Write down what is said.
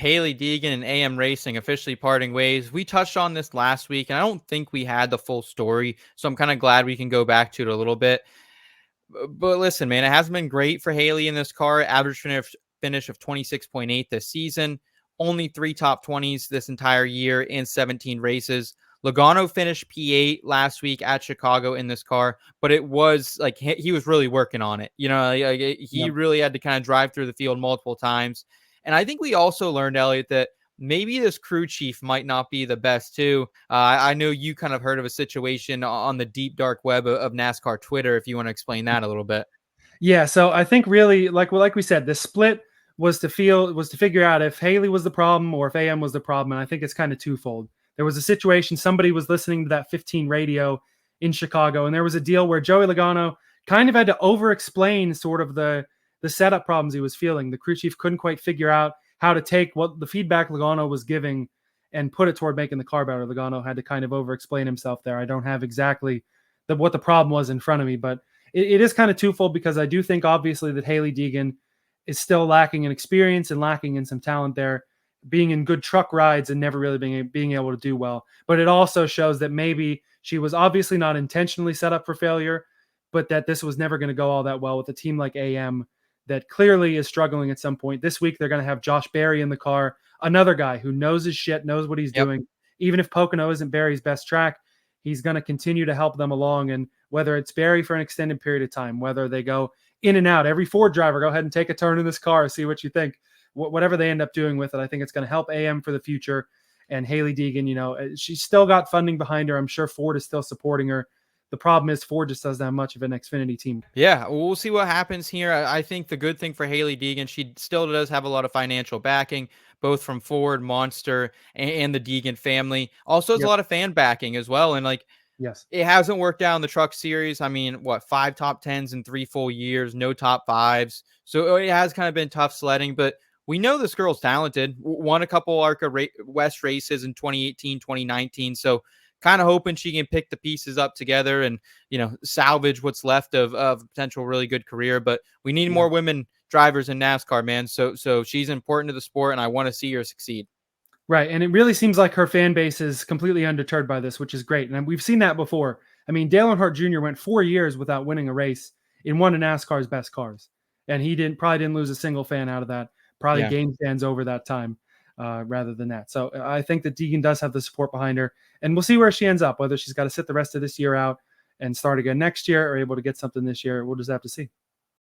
Hailie Deegan and AM Racing officially parting ways. We touched on this last week, and I don't think we had the full story, so I'm kind of glad we can go back to it a little bit. But listen, man, it hasn't been great for Hailie in this car. Average finish of 26.8 this season. Only 3 top 20s this entire year in 17 races. Logano finished P8 last week at Chicago in this car, but it was like he was really working on it. He really had to kind of drive through the field multiple times. And I think we also learned, Elliot, that maybe this crew chief might not be the best too. I know you kind of heard of a situation on the deep dark web of NASCAR Twitter. If you want to explain that a little bit. Yeah, so I think really, like we said, the split was to figure out if Hailie was the problem or if AM was the problem, and I think it's kind of twofold. There was a situation, somebody was listening to that 15 radio in Chicago, and there was a deal where Joey Logano kind of had to over-explain sort of the setup problems he was feeling. The crew chief couldn't quite figure out how to take what the feedback Logano was giving and put it toward making the car better. Logano had to kind of over-explain himself there. I don't have exactly what the problem was in front of me, but it is kind of twofold, because I do think obviously that Hailie Deegan is still lacking in experience and lacking in some talent there, being in good truck rides and never really being able to do well. But it also shows that maybe she was obviously not intentionally set up for failure, but that this was never going to go all that well with a team like AM that clearly is struggling at some point. This week, they're going to have Josh Berry in the car, another guy who knows his shit, knows what he's doing. Even if Pocono isn't Berry's best track, he's going to continue to help them along. And whether it's Berry for an extended period of time, whether they go in and out, every Ford driver, go ahead and take a turn in this car, see what you think. Whatever they end up doing with it, I think it's going to help AM for the future. And Hailie Deegan, she's still got funding behind her. I'm sure Ford is still supporting her. The problem is Ford just doesn't have much of an Xfinity team. Yeah, we'll see what happens here. I think the good thing for Hailie Deegan, she still does have a lot of financial backing, both from Ford, Monster, and the Deegan family. Also has a lot of fan backing as well. And yes, it hasn't worked out in the truck series. I mean, 5 top 10s in 3 full years, no top 5s. So it has kind of been tough sledding, but we know this girl's talented. Won a couple ARCA West races in 2018, 2019. So kind of hoping she can pick the pieces up together and, salvage what's left of a potential really good career. But we need more women drivers in NASCAR, man. So she's important to the sport, and I want to see her succeed. Right. And it really seems like her fan base is completely undeterred by this, which is great. And we've seen that before. I mean, Dale Earnhardt Jr. went 4 years without winning a race in one of NASCAR's best cars. And he probably didn't lose a single fan out of that. Probably gained fans over that time rather than that. So I think that Deegan does have the support behind her. And we'll see where she ends up, whether she's got to sit the rest of this year out and start again next year or able to get something this year. We'll just have to see.